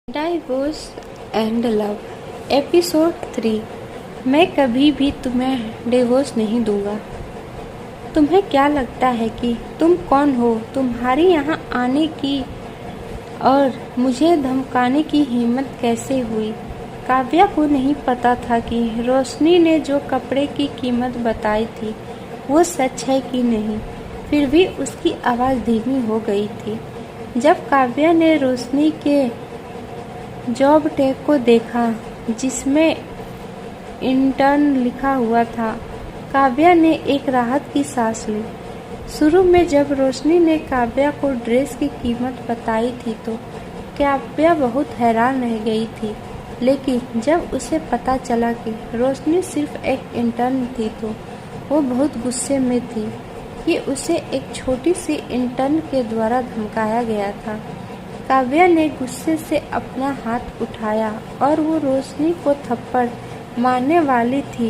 Divorce and love episode 3। मैं कभी भी तुम्हें डिवोर्स नहीं दूंगा। तुम्हें क्या लगता है कि तुम कौन हो? तुम्हारी यहाँ आने की और मुझे धमकाने की हिम्मत कैसे हुई? काव्या को नहीं पता था कि रोशनी ने जो कपड़े की कीमत बताई थी वो सच है कि नहीं। फिर भी उसकी आवाज़ धीमी हो गई थी। जब काव्या ने रोशनी के जॉब टैग को देखा जिसमें इंटर्न लिखा हुआ था, काव्या ने एक राहत की सांस ली। शुरू में जब रोशनी ने काव्या को ड्रेस की कीमत बताई थी तो काव्या बहुत हैरान रह गई थी, लेकिन जब उसे पता चला कि रोशनी सिर्फ एक इंटर्न थी तो वो बहुत गुस्से में थी कि उसे एक छोटी सी इंटर्न के द्वारा धमकाया गया था। काव्या ने गुस्से से अपना हाथ उठाया और वो रोशनी को थप्पड़ मारने वाली थी।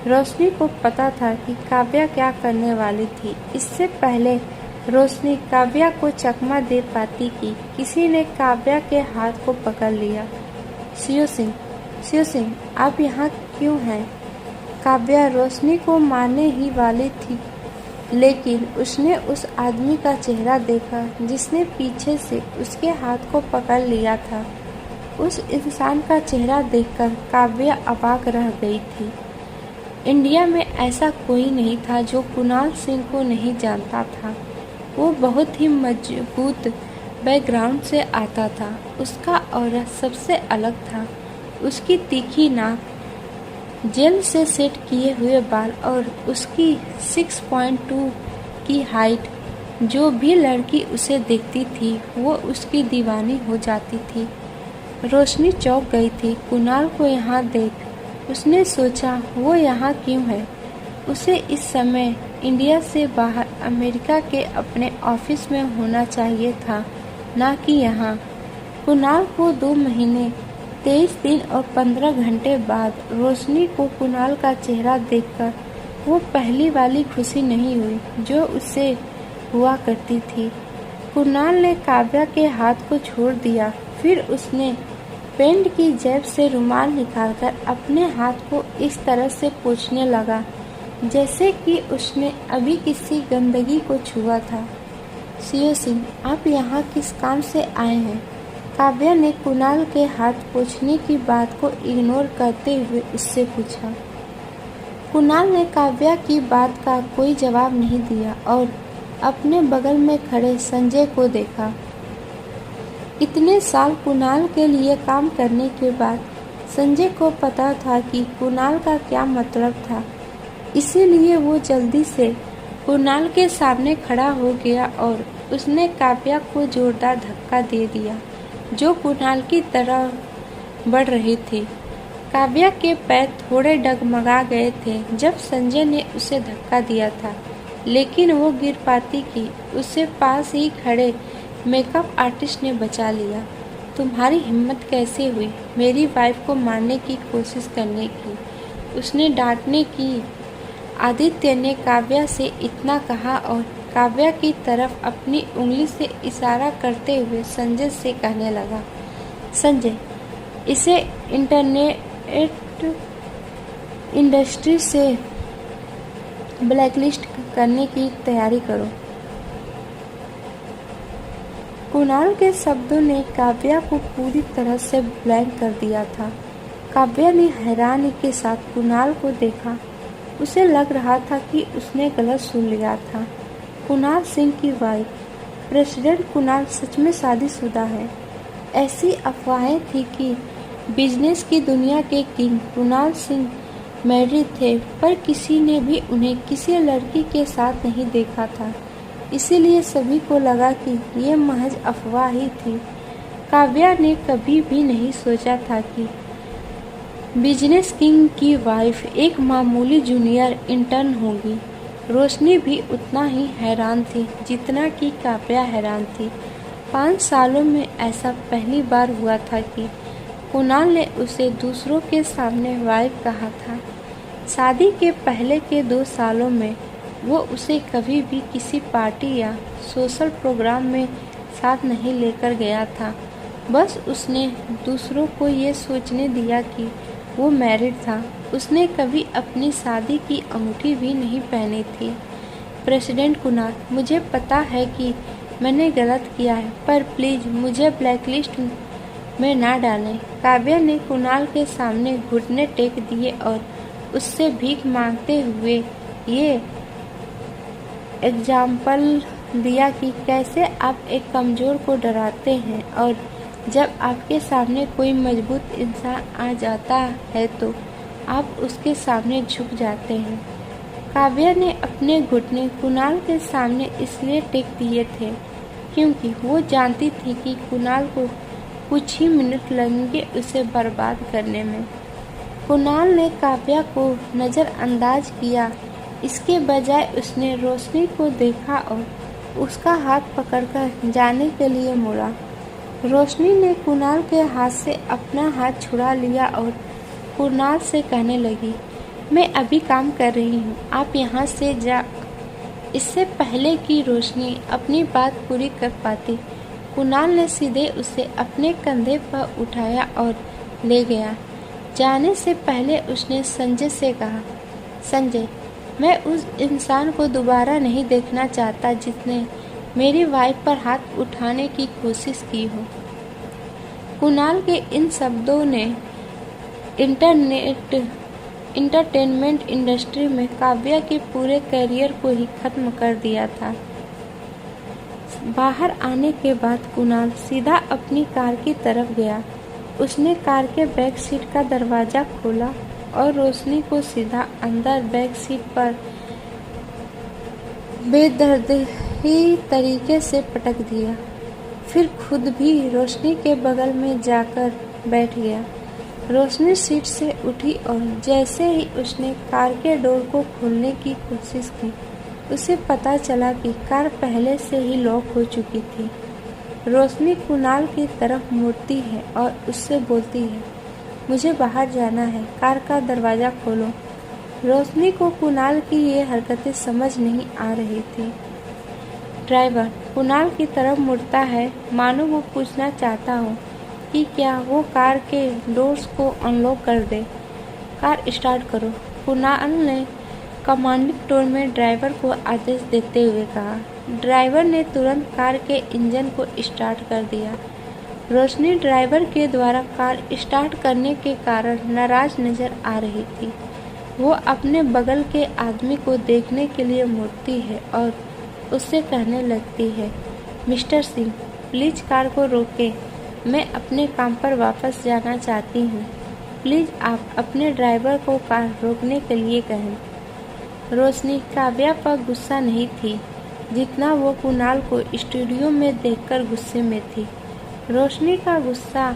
रोशनी को पता था कि काव्या क्या करने वाली थी। इससे पहले रोशनी काव्या को चकमा दे पाती कि किसी ने काव्या के हाथ को पकड़ लिया। शिव सिंह, आप यहाँ क्यों हैं? काव्या रोशनी को मारने ही वाली थी, लेकिन उसने उस आदमी का चेहरा देखा जिसने पीछे से उसके हाथ को पकड़ लिया था। उस इंसान का चेहरा देखकर काव्या अवाक रह गई थी। इंडिया में ऐसा कोई नहीं था जो कुणाल सिंह को नहीं जानता था। वो बहुत ही मजबूत बैकग्राउंड से आता था। उसका ऑरा सबसे अलग था। उसकी तीखी नाक, जेल से सेट किए हुए बाल और उसकी 6.2 की हाइट। जो भी लड़की उसे देखती थी वो उसकी दीवानी हो जाती थी। रोशनी चौंक गई थी कुणाल को यहाँ देख। उसने सोचा वो यहाँ क्यों है? उसे इस समय इंडिया से बाहर अमेरिका के अपने ऑफिस में होना चाहिए था, ना कि यहाँ। कुणाल को 2 महीने 23 दिन और 15 घंटे बाद रोशनी को कुणाल का चेहरा देखकर वो पहली वाली खुशी नहीं हुई जो उससे हुआ करती थी। कुणाल ने काव्या के हाथ को छोड़ दिया। फिर उसने पैंट की जेब से रुमाल निकालकर अपने हाथ को इस तरह से पोंछने लगा जैसे कि उसने अभी किसी गंदगी को छुआ था। शिव सिंह, आप यहाँ किस काम से आए हैं? काव्या ने कुणाल के हाथ पोंछने की बात को इग्नोर करते हुए उससे पूछा। कुणाल ने काव्या की बात का कोई जवाब नहीं दिया और अपने बगल में खड़े संजय को देखा। इतने साल कुणाल के लिए काम करने के बाद संजय को पता था कि कुणाल का क्या मतलब था। इसीलिए वो जल्दी से कुणाल के सामने खड़ा हो गया और उसने काव्या को जोरदार धक्का दे दिया जो कुणाल की तरह बढ़ रही थी। काव्या के पैर थोड़े डगमगा गए थे जब संजय ने उसे धक्का दिया था, लेकिन वो गिर पाती कि उसे पास ही खड़े मेकअप आर्टिस्ट ने बचा लिया। तुम्हारी हिम्मत कैसे हुई मेरी वाइफ को मारने की कोशिश करने की? उसने डांटने की। आदित्य ने काव्या से इतना कहा और काव्या की तरफ अपनी उंगली से इशारा करते हुए संजय से कहने लगा, संजय, इसे इंटरनेट इंडस्ट्री से ब्लैकलिस्ट करने की तैयारी करो। कुणाल के शब्दों ने काव्या को पूरी तरह से ब्लैंक कर दिया था। काव्या ने हैरानी के साथ कुणाल को देखा। उसे लग रहा था कि उसने गलत सुन लिया था। कुणाल सिंह की वाइफ, प्रेसिडेंट कुणाल सच में शादीशुदा है। ऐसी अफवाहें थी कि बिजनेस की दुनिया के किंग कुणाल सिंह मैरिड थे, पर किसी ने भी उन्हें किसी लड़की के साथ नहीं देखा था। इसीलिए सभी को लगा कि ये महज अफवाह ही थी। काव्या ने कभी भी नहीं सोचा था कि बिजनेस किंग की वाइफ एक मामूली जूनियर इंटर्न होगी। रोशनी भी उतना ही हैरान थी जितना कि काव्या हैरान थी। 5 सालों में ऐसा पहली बार हुआ था कि कुणाल ने उसे दूसरों के सामने वाइफ कहा था। शादी के पहले के 2 सालों में वो उसे कभी भी किसी पार्टी या सोशल प्रोग्राम में साथ नहीं लेकर गया था। बस उसने दूसरों को ये सोचने दिया कि वो मैरिड था। उसने कभी अपनी शादी की अंगूठी भी नहीं पहनी थी। प्रेसिडेंट कुणाल, मुझे पता है कि मैंने गलत किया है, पर प्लीज़ मुझे ब्लैकलिस्ट में ना डालें। काव्या ने कुणाल के सामने घुटने टेक दिए और उससे भीख मांगते हुए ये एग्जाम्पल दिया कि कैसे आप एक कमज़ोर को डराते हैं और जब आपके सामने कोई मजबूत इंसान आ जाता है तो आप उसके सामने झुक जाते हैं। काव्या ने अपने घुटने कुणाल के सामने इसलिए टेक दिए थे क्योंकि वो जानती थी कि कुणाल को कुछ ही मिनट लगेंगे उसे बर्बाद करने में। कुणाल ने काव्या को नज़रअंदाज किया। इसके बजाय उसने रोशनी को देखा और उसका हाथ पकड़कर जाने के लिए मुड़ा। रोशनी ने कुणाल के हाथ से अपना हाथ छुड़ा लिया और कुणाल से कहने लगी, मैं अभी काम कर रही हूँ, आप यहाँ से जा। इससे पहले कि रोशनी अपनी बात पूरी कर पाती, कुणाल ने सीधे उसे अपने कंधे पर उठाया और ले गया। जाने से पहले उसने संजय से कहा, संजय, मैं उस इंसान को दोबारा नहीं देखना चाहता जिसने मेरी वाइफ पर हाथ उठाने की कोशिश की हो। कुणाल के इन शब्दों ने इंटरटेनमेंट इंडस्ट्री में काव्या के पूरे करियर को ही खत्म कर दिया था। बाहर आने के बाद कुणाल सीधा अपनी कार की तरफ गया। उसने कार के बैक सीट का दरवाज़ा खोला और रोशनी को सीधा अंदर बैक सीट पर बेदर्दी तरीके से पटक दिया। फिर खुद भी रोशनी के बगल में जाकर बैठ गया। रोशनी सीट से उठी और जैसे ही उसने कार के डोर को खोलने की कोशिश की, उसे पता चला कि कार पहले से ही लॉक हो चुकी थी। रोशनी कुणाल की तरफ मुड़ती है और उससे बोलती है, मुझे बाहर जाना है, कार का दरवाज़ा खोलो। रोशनी को कुणाल की ये हरकतें समझ नहीं आ रही थी। ड्राइवर कुणाल की तरफ मुड़ता है, मानो वो पूछना चाहता हो कि क्या वो कार के डोर्स को अनलॉक कर दे। कार स्टार्ट करो, कुणाल ने कमांडिंग टोन में ड्राइवर को आदेश देते हुए कहा। ड्राइवर ने तुरंत कार के इंजन को स्टार्ट कर दिया। रोशनी ड्राइवर के द्वारा कार स्टार्ट करने के कारण नाराज नजर आ रही थी। वो अपने बगल के आदमी को देखने के लिए मुड़ती है और उससे कहने लगती है, मिस्टर सिंह, प्लीज़ कार को रोकें, मैं अपने काम पर वापस जाना चाहती हूँ। प्लीज़ आप अपने ड्राइवर को कार रोकने के लिए कहें। रोशनी काव्या पर गुस्सा नहीं थी जितना वो कुणाल को स्टूडियो में देखकर गुस्से में थी। रोशनी का गुस्सा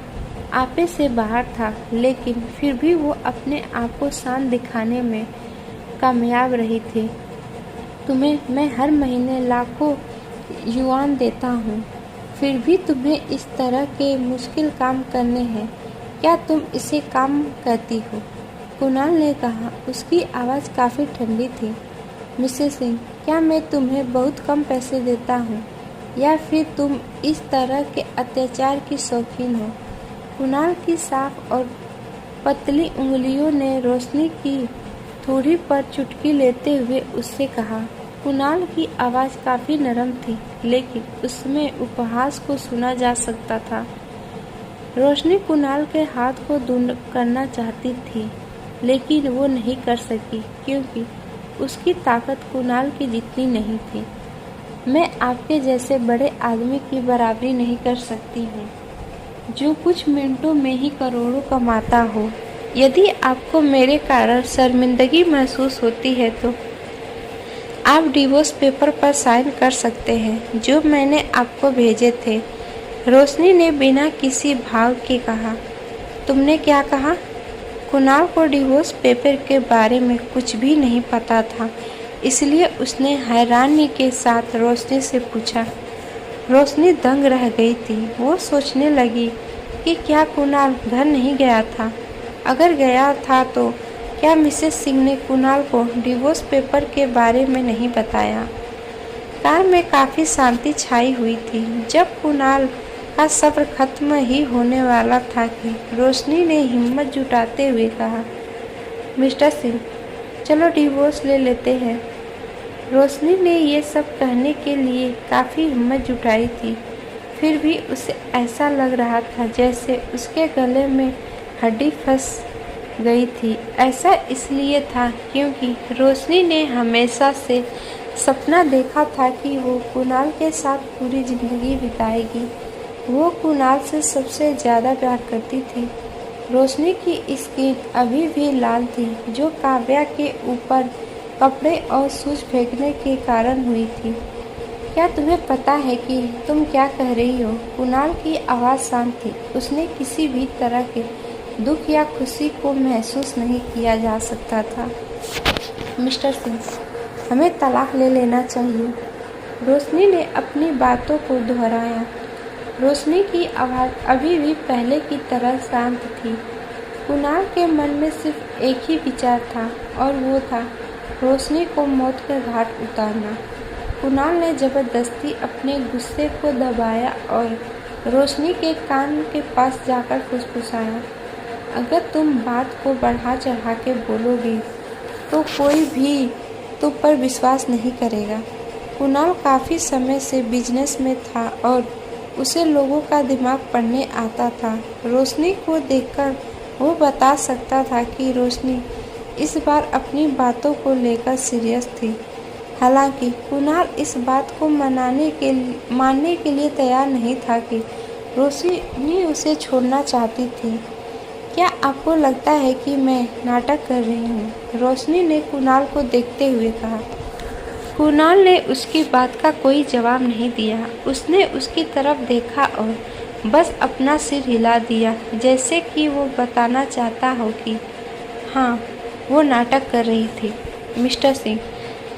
आपे से बाहर था, लेकिन फिर भी वो अपने आप को शांत दिखाने में कामयाब रही थी। तुम्हें मैं हर महीने लाखों युआन देता हूँ, फिर भी तुम्हें इस तरह के मुश्किल काम करने हैं। क्या तुम इसे काम करती हो? कुणाल ने कहा। उसकी आवाज़ काफ़ी ठंडी थी। मिसेस सिंह, क्या मैं तुम्हें बहुत कम पैसे देता हूँ या फिर तुम इस तरह के अत्याचार की शौकीन हो? कुणाल की साफ और पतली उंगलियों ने रोशनी की थोड़ी पर चुटकी लेते हुए उससे कहा। कुणाल की आवाज़ काफ़ी नरम थी, लेकिन उसमें उपहास को सुना जा सकता था। रोशनी कुणाल के हाथ को दूर करना चाहती थी, लेकिन वो नहीं कर सकी क्योंकि उसकी ताकत कुणाल की जितनी नहीं थी। मैं आपके जैसे बड़े आदमी की बराबरी नहीं कर सकती हूँ, जो कुछ मिनटों में ही करोड़ों कमाता हो। यदि आपको मेरे कारण शर्मिंदगी महसूस होती है तो आप डिवोर्स पेपर पर साइन कर सकते हैं जो मैंने आपको भेजे थे। रोशनी ने बिना किसी भाव के कहा। तुमने क्या कहा? कुणाल को डिवोर्स पेपर के बारे में कुछ भी नहीं पता था, इसलिए उसने हैरानी के साथ रोशनी से पूछा। रोशनी दंग रह गई थी। वो सोचने लगी कि क्या कुणाल घर नहीं गया था? अगर गया था तो क्या मिसेस सिंह ने कुणाल को डिवोर्स पेपर के बारे में नहीं बताया? कार में काफ़ी शांति छाई हुई थी। जब कुणाल का सब्र खत्म ही होने वाला था कि रोशनी ने हिम्मत जुटाते हुए कहा, मिस्टर सिंह, चलो डिवोर्स ले लेते हैं। रोशनी ने ये सब कहने के लिए काफ़ी हिम्मत जुटाई थी, फिर भी उसे ऐसा लग रहा था जैसे उसके गले में हड्डी फंस गई थी। ऐसा इसलिए था क्योंकि रोशनी ने हमेशा से सपना देखा था कि वो कुणाल के साथ पूरी ज़िंदगी बिताएगी। वो कुणाल से सबसे ज़्यादा प्यार करती थी। रोशनी की स्किन अभी भी लाल थी, जो काव्या के ऊपर कपड़े और सूच फेंकने के कारण हुई थी। क्या तुम्हें पता है कि तुम क्या कह रही हो? कुणाल की आवाज़ शांत थी। उसने किसी भी तरह के दुख या खुशी को महसूस नहीं किया जा सकता था। मिस्टर सिंह, हमें तलाक ले लेना चाहिए। रोशनी ने अपनी बातों को दोहराया। रोशनी की आवाज़ अभी भी पहले की तरह शांत थी। कुणाल के मन में सिर्फ एक ही विचार था और वो था रोशनी को मौत के घाट उतारना। कुणाल ने ज़बरदस्ती अपने गुस्से को दबाया और रोशनी के कान के पास जाकर फुसफुसाया, अगर तुम बात को बढ़ा चढ़ा के बोलोगी तो कोई भी तुम पर विश्वास नहीं करेगा। कुणाल काफ़ी समय से बिजनेस में था और उसे लोगों का दिमाग पढ़ने आता था। रोशनी को देखकर वो बता सकता था कि रोशनी इस बार अपनी बातों को लेकर सीरियस थी। हालांकि कुणाल इस बात को मानने के लिए तैयार नहीं था कि रोशनी उसे छोड़ना चाहती थी। क्या आपको लगता है कि मैं नाटक कर रही हूँ? रोशनी ने कुणाल को देखते हुए कहा। कुणाल ने उसकी बात का कोई जवाब नहीं दिया। उसने उसकी तरफ देखा और बस अपना सिर हिला दिया, जैसे कि वो बताना चाहता हो कि हाँ, वो नाटक कर रही थी। मिस्टर सिंह,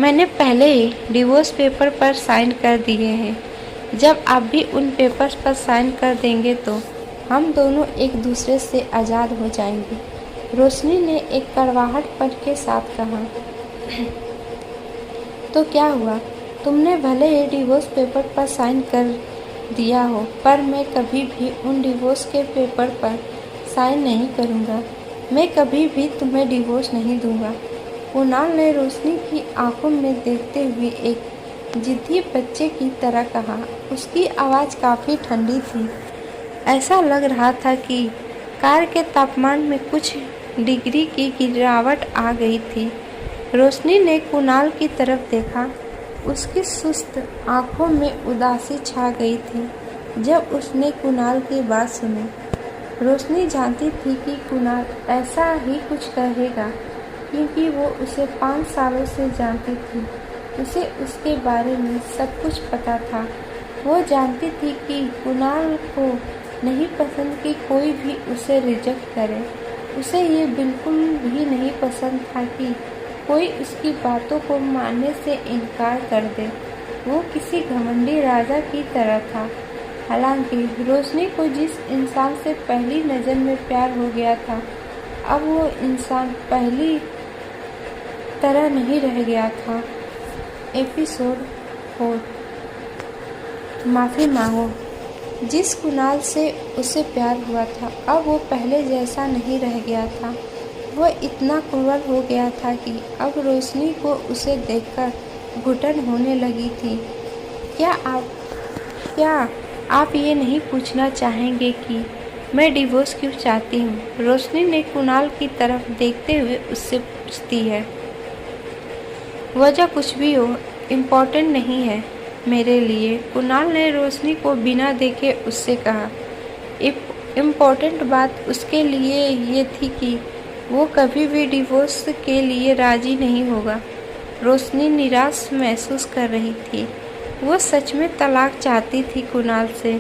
मैंने पहले ही डिवोर्स पेपर पर साइन कर दिए हैं। जब आप भी उन पेपर्स पर साइन कर देंगे तो हम दोनों एक दूसरे से आज़ाद हो जाएंगे। रोशनी ने एक कड़वाहटपन के साथ कहा। तो क्या हुआ? तुमने भले ही डिवोर्स पेपर पर साइन कर दिया हो, पर मैं कभी भी उन डिवोर्स के पेपर पर साइन नहीं करूँगा। मैं कभी भी तुम्हें डिवोर्स नहीं दूँगा। कुणाल ने रोशनी की आंखों में देखते हुए एक जिद्दी बच्चे की तरह कहा। उसकी आवाज़ काफ़ी ठंडी थी। ऐसा लग रहा था कि कार के तापमान में कुछ डिग्री की गिरावट आ गई थी। रोशनी ने कुणाल की तरफ देखा। उसकी सुस्त आंखों में उदासी छा गई थी जब उसने कुणाल की बात सुनी। रोशनी जानती थी कि कुणाल ऐसा ही कुछ कहेगा, क्योंकि वो उसे 5 सालों से जानती थी। उसे उसके बारे में सब कुछ पता था। वो जानती थी कि कुणाल को नहीं पसंद कि कोई भी उसे रिजेक्ट करे। उसे ये बिल्कुल भी नहीं पसंद था कि कोई उसकी बातों को मानने से इनकार कर दे। वो किसी घमंडी राजा की तरह था। हालांकि रोशनी को जिस इंसान से पहली नज़र में प्यार हो गया था, अब वो इंसान पहली तरह नहीं रह गया था। एपिसोड 4। माफ़ी मांगो। जिस कुणाल से उसे प्यार हुआ था, अब वो पहले जैसा नहीं रह गया था। वो इतना क्रूर हो गया था कि अब रोशनी को उसे देखकर घुटन होने लगी थी। क्या आप ये नहीं पूछना चाहेंगे कि मैं डिवोर्स क्यों चाहती हूँ? रोशनी ने कुणाल की तरफ देखते हुए उससे पूछती है। वजह कुछ भी हो, इम्पोर्टेंट नहीं है मेरे लिए। कुणाल ने रोशनी को बिना देखे उससे कहा। इम्पोर्टेंट बात उसके लिए ये थी कि वो कभी भी डिवोर्स के लिए राजी नहीं होगा। रोशनी निराश महसूस कर रही थी। वो सच में तलाक चाहती थी कुणाल से।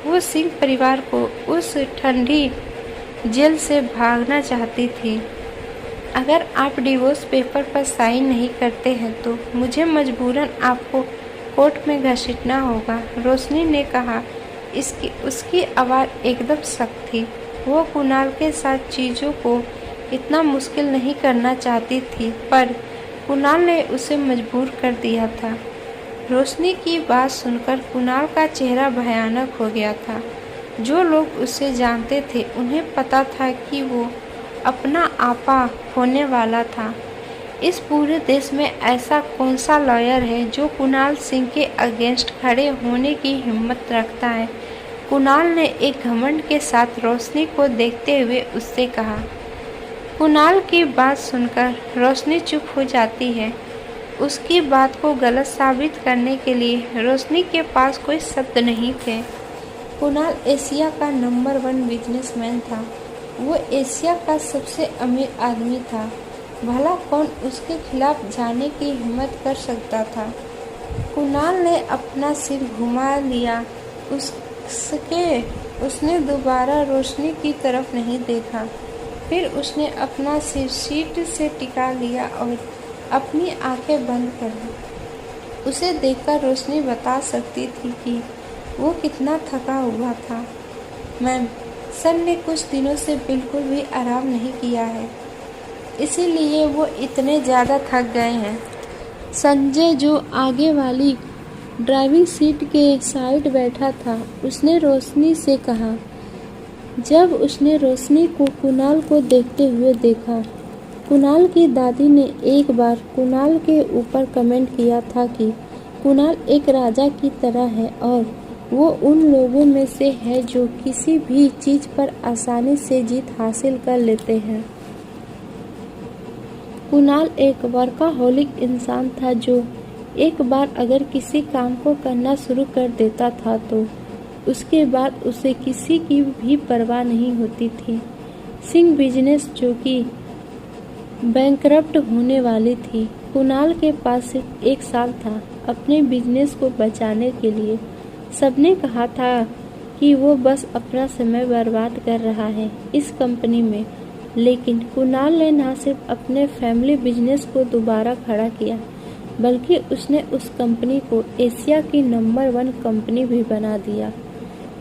वो सिंह परिवार को उस ठंडी जेल से भागना चाहती थी। अगर आप डिवोर्स पेपर पर साइन नहीं करते हैं तो मुझे मजबूरन आपको कोर्ट में घसीटना होगा, रोशनी ने कहा। उसकी आवाज़ एकदम सख्त थी। वो कुणाल के साथ चीज़ों को इतना मुश्किल नहीं करना चाहती थी, पर कुणाल ने उसे मजबूर कर दिया था। रोशनी की बात सुनकर कुणाल का चेहरा भयानक हो गया था। जो लोग उसे जानते थे उन्हें पता था कि वो अपना आपा खोने वाला था। इस पूरे देश में ऐसा कौन सा लॉयर है जो कुणाल सिंह के अगेंस्ट खड़े होने की हिम्मत रखता है? कुणाल ने एक घमंड के साथ रोशनी को देखते हुए उससे कहा। कुणाल की बात सुनकर रोशनी चुप हो जाती है। उसकी बात को गलत साबित करने के लिए रोशनी के पास कोई शब्द नहीं थे। कुणाल एशिया का नंबर 1 बिजनेसमैन था। वो एशिया का सबसे अमीर आदमी था। भला कौन उसके खिलाफ जाने की हिम्मत कर सकता था? कुणाल ने अपना सिर घुमा लिया। उसने दोबारा रोशनी की तरफ नहीं देखा। फिर उसने अपना सिर सीट से टिका लिया और अपनी आंखें बंद कर ली। उसे देखकर रोशनी बता सकती थी कि वो कितना थका हुआ था। मैम, सर ने कुछ दिनों से बिल्कुल भी आराम नहीं किया है, इसीलिए वो इतने ज़्यादा थक गए हैं। संजय, जो आगे वाली ड्राइविंग सीट के साइड बैठा था, उसने रोशनी से कहा। जब उसने रोशनी को कुणाल को देखते हुए देखा, कुणाल की दादी ने एक बार कुणाल के ऊपर कमेंट किया था कि कुणाल एक राजा की तरह है और वो उन लोगों में से है जो किसी भी चीज़ पर आसानी से जीत हासिल कर लेते हैं। कुणाल एक वर्काहोलिक इंसान था जो एक बार अगर किसी काम को करना शुरू कर देता था तो उसके बाद उसे किसी की भी परवाह नहीं होती थी। सिंह बिजनेस जो कि बैंकरप्ट होने वाली थी। कुणाल के पास सिर्फ 1 साल था अपने बिजनेस को बचाने के लिए। सबने कहा था कि वो बस अपना समय बर्बाद कर रहा है इस कंपनी में, लेकिन कुणाल ने न सिर्फ अपने फैमिली बिजनेस को दोबारा खड़ा किया, बल्कि उसने उस कंपनी को एशिया की नंबर 1 कंपनी भी बना दिया।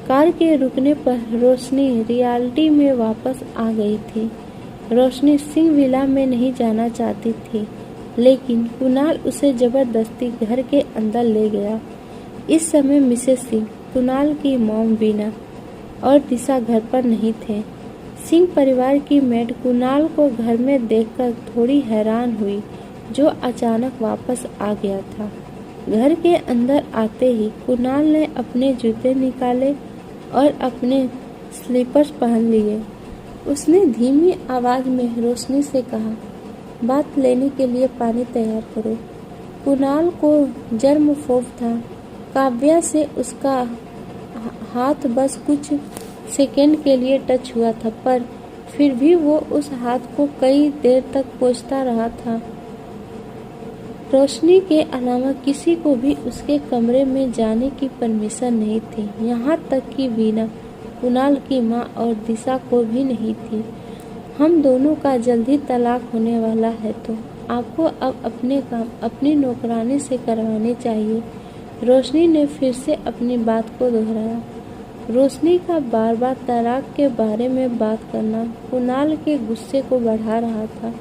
कार के रुकने पर रोशनी रियलिटी में वापस आ गई थी। रोशनी सिंह विला में नहीं जाना चाहती थी, लेकिन कुणाल उसे जबरदस्ती घर के अंदर ले गया। इस समय मिसेस सिंह, कुणाल की मॉम बीना और दिशा घर पर नहीं थे। सिंह परिवार की मेड कुणाल को घर में देखकर थोड़ी हैरान हुई, जो अचानक वापस आ गया था। घर के अंदर आते ही कुणाल ने अपने जूते निकाले और अपने स्लीपर्स पहन लिए। उसने धीमी आवाज में रोशनी से कहा, बात लेने के लिए पानी तैयार करो। कुणाल को जर्मफोब था। काव्या से उसका हाथ बस कुछ सेकंड के लिए टच हुआ था, पर फिर भी वो उस हाथ को कई देर तक पोंछता रहा था। रोशनी के अलावा किसी को भी उसके कमरे में जाने की परमिशन नहीं थी, यहाँ तक कि वीना, कुणाल की माँ और दिशा को भी नहीं थी। हम दोनों का जल्दी तलाक होने वाला है, तो आपको अब अपने काम अपनी नौकरानी से करवाने चाहिए। रोशनी ने फिर से अपनी बात को दोहराया। रोशनी का बार बार तलाक के बारे में बात करना कुणाल के गुस्से को बढ़ा रहा था।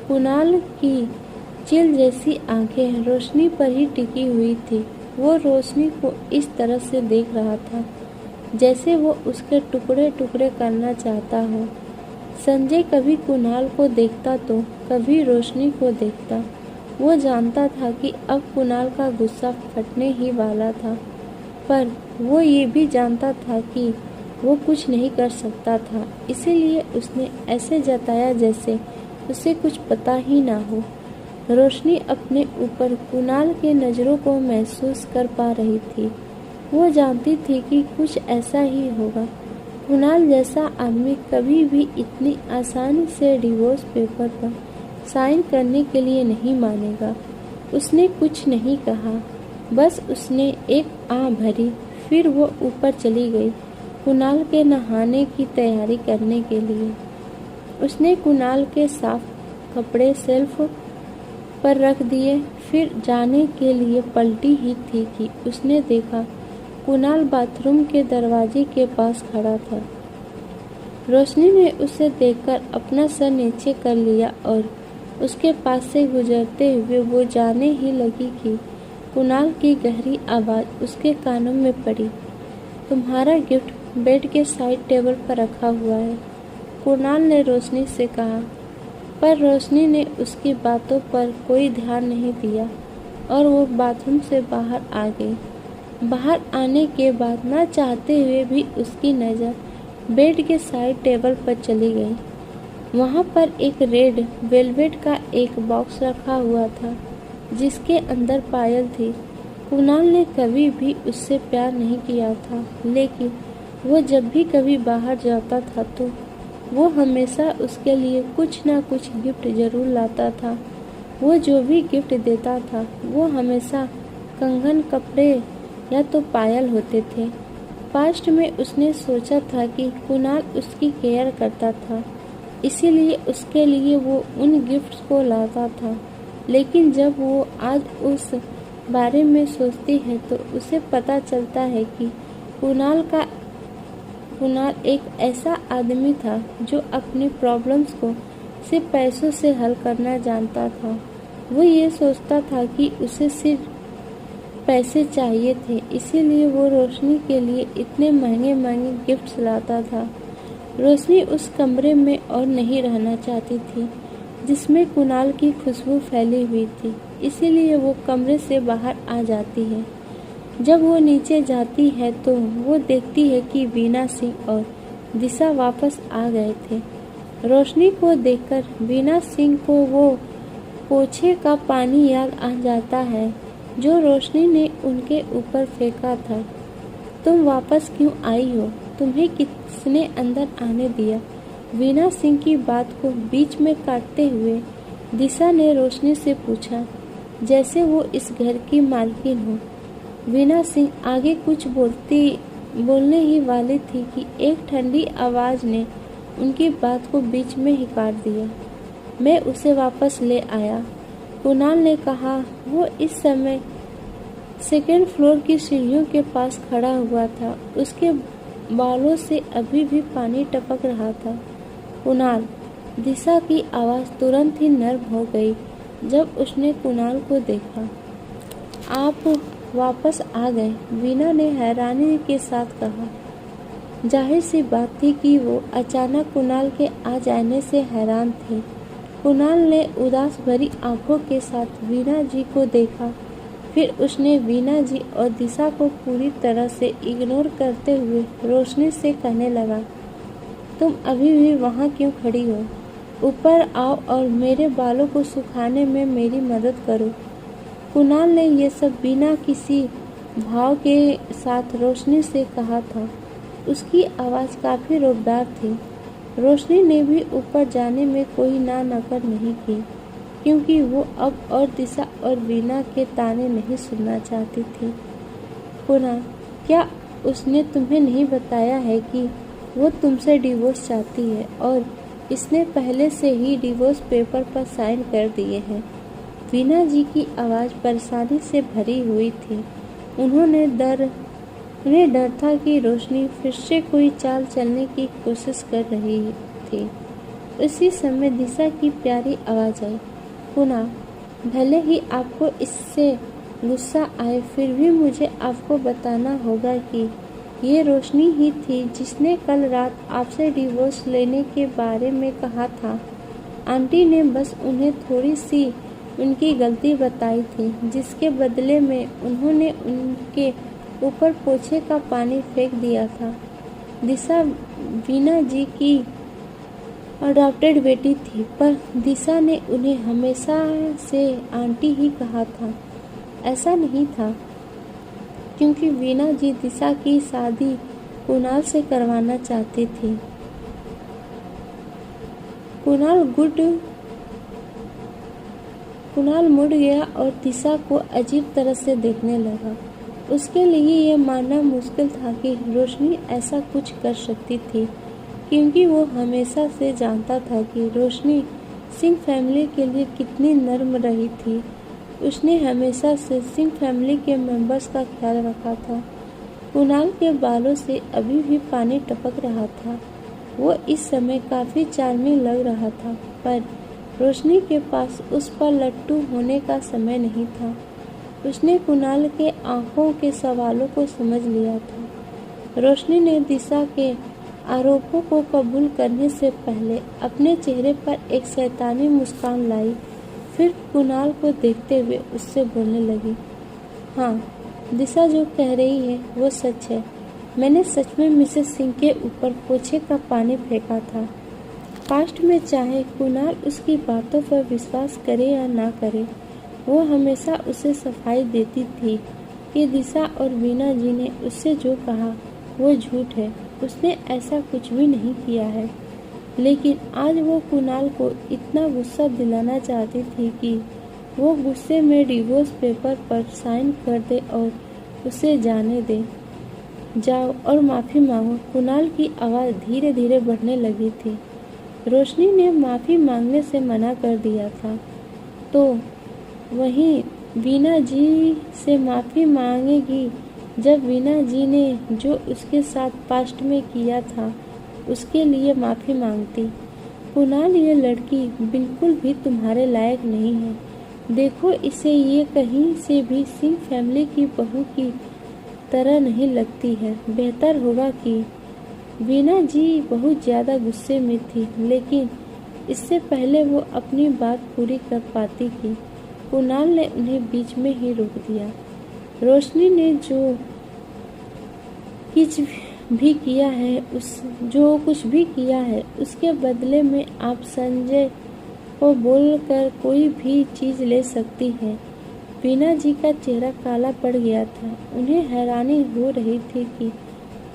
कुणाल की चिल जैसी आंखें रोशनी पर ही टिकी हुई थी। वो रोशनी को इस तरह से देख रहा था जैसे वो उसके टुकड़े टुकड़े करना चाहता हो। संजय कभी कुणाल को देखता तो कभी रोशनी को देखता। वो जानता था कि अब कुणाल का गुस्सा फटने ही वाला था, पर वो ये भी जानता था कि वो कुछ नहीं कर सकता था। इसीलिए उसने ऐसे जताया जैसे उसे कुछ पता ही ना हो। रोशनी अपने ऊपर कुणाल के नज़रों को महसूस कर पा रही थी। वो जानती थी कि कुछ ऐसा ही होगा। कुणाल जैसा आदमी कभी भी इतनी आसानी से डिवोर्स पेपर पर साइन करने के लिए नहीं मानेगा। उसने कुछ नहीं कहा, बस उसने एक आह भरी। फिर वो ऊपर चली गई कुणाल के नहाने की तैयारी करने के लिए। उसने कुणाल के साफ कपड़े सेल्फ पर रख दिए। फिर जाने के लिए पलटी ही थी कि उसने देखा कुणाल बाथरूम के दरवाजे के पास खड़ा था। रोशनी ने उसे देखकर अपना सर नीचे कर लिया और उसके पास से गुजरते हुए वो जाने ही लगी कि कुणाल की गहरी आवाज़ उसके कानों में पड़ी, तुम्हारा गिफ्ट बेड के साइड टेबल पर रखा हुआ है, कुणाल ने रोशनी से कहा। पर रोशनी ने उसकी बातों पर कोई ध्यान नहीं दिया और वो बाथरूम से बाहर आ गई। बाहर आने के बाद ना चाहते हुए भी उसकी नज़र बेड के साइड टेबल पर चली गई। वहाँ पर एक रेड वेलवेट का एक बॉक्स रखा हुआ था जिसके अंदर पायल थी। कुणाल ने कभी भी उससे प्यार नहीं किया था, लेकिन वो जब भी कभी बाहर जाता था तो वो हमेशा उसके लिए कुछ ना कुछ गिफ्ट जरूर लाता था। वो जो भी गिफ्ट देता था वो हमेशा कंगन, कपड़े या तो पायल होते थे। पास्ट में उसने सोचा था कि कुणाल उसकी केयर करता था, इसीलिए उसके लिए वो उन गिफ्ट्स को लाता था। लेकिन जब वो आज उस बारे में सोचती है तो उसे पता चलता है कि कुणाल एक ऐसा आदमी था जो अपनी प्रॉब्लम्स को सिर्फ पैसों से हल करना जानता था। वो ये सोचता था कि उसे सिर्फ पैसे चाहिए थे, इसीलिए वो रोशनी के लिए इतने महंगे महंगे गिफ्ट्स लाता था। रोशनी उस कमरे में और नहीं रहना चाहती थी जिसमें कुणाल की खुशबू फैली हुई थी, इसीलिए वो कमरे से बाहर आ जाती है। जब वो नीचे जाती है तो वो देखती है कि वीना सिंह और दिशा वापस आ गए थे। रोशनी को देखकर वीना सिंह को वो पोछे का पानी याद आ जाता है जो रोशनी ने उनके ऊपर फेंका था। तुम वापस क्यों आई हो? तुम्हें किसने अंदर आने दिया? वीना सिंह की बात को बीच में काटते हुए दिशा ने रोशनी से पूछा, जैसे वो इस घर की मालकिन हो। वीना सिंह आगे कुछ बोलने ही वाली थी कि एक ठंडी आवाज़ ने उनकी बात को बीच में ही काट दिया। मैं उसे वापस ले आया, कुणाल ने कहा। वो इस समय सेकेंड फ्लोर की सीढ़ियों के पास खड़ा हुआ था। उसके बालों से अभी भी पानी टपक रहा था। कुणाल, दिशा की आवाज़ तुरंत ही नर्म हो गई जब उसने कुणाल को देखा। आप वापस आ गए, वीना ने हैरानी के साथ कहा। जाहिर सी बात थी कि वो अचानक कुणाल के आ जाने से हैरान थे। कुणाल ने उदास भरी आंखों के साथ वीना जी को देखा, फिर उसने वीना जी और दिशा को पूरी तरह से इग्नोर करते हुए रोशनी से कहने लगा, तुम अभी भी वहाँ क्यों खड़ी हो? ऊपर आओ और मेरे बालों को सुखाने में मेरी मदद करो। कुणाल ने यह सब बिना किसी भाव के साथ रोशनी से कहा था। उसकी आवाज़ काफ़ी रोबदार थी। रोशनी ने भी ऊपर जाने में कोई ना नकर नहीं की, क्योंकि वो अब और दिशा और वीना के ताने नहीं सुनना चाहती थी। कुणाल, क्या उसने तुम्हें नहीं बताया है कि वो तुमसे डिवोर्स चाहती है और इसने पहले से ही डिवोर्स पेपर पर साइन कर दिए हैं? वीना जी की आवाज़ परेशानी से भरी हुई थी। उन्हें डर था कि रोशनी फिर से कोई चाल चलने की कोशिश कर रही थी। उसी समय दिशा की प्यारी आवाज़ आई, कुणाल, भले ही आपको इससे गुस्सा आए, फिर भी मुझे आपको बताना होगा कि ये रोशनी ही थी जिसने कल रात आपसे डिवोर्स लेने के बारे में कहा था। आंटी ने बस उन्हें थोड़ी सी उनकी गलती बताई थी, जिसके बदले में उन्होंने उनके ऊपर पोछे का पानी फेंक दिया था। दिशा वीना जी की अडॉप्टेड बेटी थी, पर दिशा ने उन्हें हमेशा से आंटी ही कहा था। ऐसा नहीं था, क्योंकि वीना जी दिशा की शादी कुणाल से करवाना चाहती थी। कुणाल मुड़ गया और दिशा को अजीब तरह से देखने लगा। उसके लिए यह मानना मुश्किल था कि रोशनी ऐसा कुछ कर सकती थी, क्योंकि वो हमेशा से जानता था कि रोशनी सिंह फैमिली के लिए कितनी नर्म रही थी। उसने हमेशा से सिंह फैमिली के मेंबर्स का ख्याल रखा था। कुणाल के बालों से अभी भी पानी टपक रहा था। वो इस समय काफ़ी चार्मिंग लग रहा था, पर रोशनी के पास उस पर लट्टू होने का समय नहीं था। उसने कुणाल के आंखों के सवालों को समझ लिया था। रोशनी ने दिशा के आरोपों को कबूल करने से पहले अपने चेहरे पर एक शैतानी मुस्कान लाई। फिर कुणाल को देखते हुए उससे बोलने लगी, हाँ, दिशा जो कह रही है वो सच है। मैंने सच में मिसेस सिंह के ऊपर पोछे का पानी फेंका था। पास्ट में चाहे कुणाल उसकी बातों पर विश्वास करे या ना करे, वो हमेशा उसे सफाई देती थी कि दिशा और वीणा जी ने उससे जो कहा वो झूठ है। उसने ऐसा कुछ भी नहीं किया है। लेकिन आज वो कुणाल को इतना गुस्सा दिलाना चाहती थी कि वो गुस्से में डिवोर्स पेपर पर साइन कर दे और उसे जाने दे। जाओ और माफ़ी मांगो। कुणाल की आवाज़ धीरे धीरे बढ़ने लगी थी। रोशनी ने माफ़ी मांगने से मना कर दिया था, तो वहीं वीणा जी से माफ़ी मांगेगी जब वीणा जी ने जो उसके साथ पास्ट में किया था उसके लिए माफ़ी मांगती। कुणाल, ये लड़की बिल्कुल भी तुम्हारे लायक नहीं है। देखो इसे, ये कहीं से भी सिंह फैमिली की बहू की तरह नहीं लगती है। बेहतर होगा कि वीणा जी बहुत ज़्यादा गुस्से में थी, लेकिन इससे पहले वो अपनी बात पूरी कर पाती कि कुणाल ने उन्हें बीच में ही रोक दिया। रोशनी ने जो कुछ भी किया है उसके बदले में आप संजय को बोलकर कोई भी चीज़ ले सकती हैं। वीणा जी का चेहरा काला पड़ गया था। उन्हें हैरानी हो रही थी कि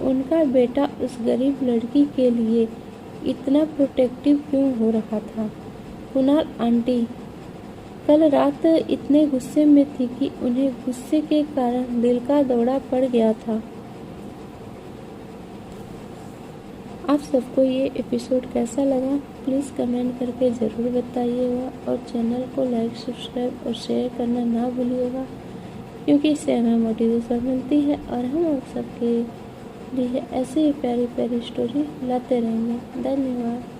उनका बेटा उस गरीब लड़की के लिए इतना प्रोटेक्टिव क्यों हो रहा था। कुणाल आंटी कल रात इतने गुस्से में थी कि उन्हें गुस्से के कारण दिल का दौरा पड़ गया था। आप सबको ये एपिसोड कैसा लगा प्लीज़ कमेंट करके ज़रूर बताइएगा और चैनल को लाइक, सब्सक्राइब और शेयर करना ना भूलिएगा, क्योंकि इससे हमें मोटिवेशन मिलती है और हम आप सबके लिए ऐसे ही प्यारी प्यारी स्टोरी लाते रहेंगे। धन्यवाद।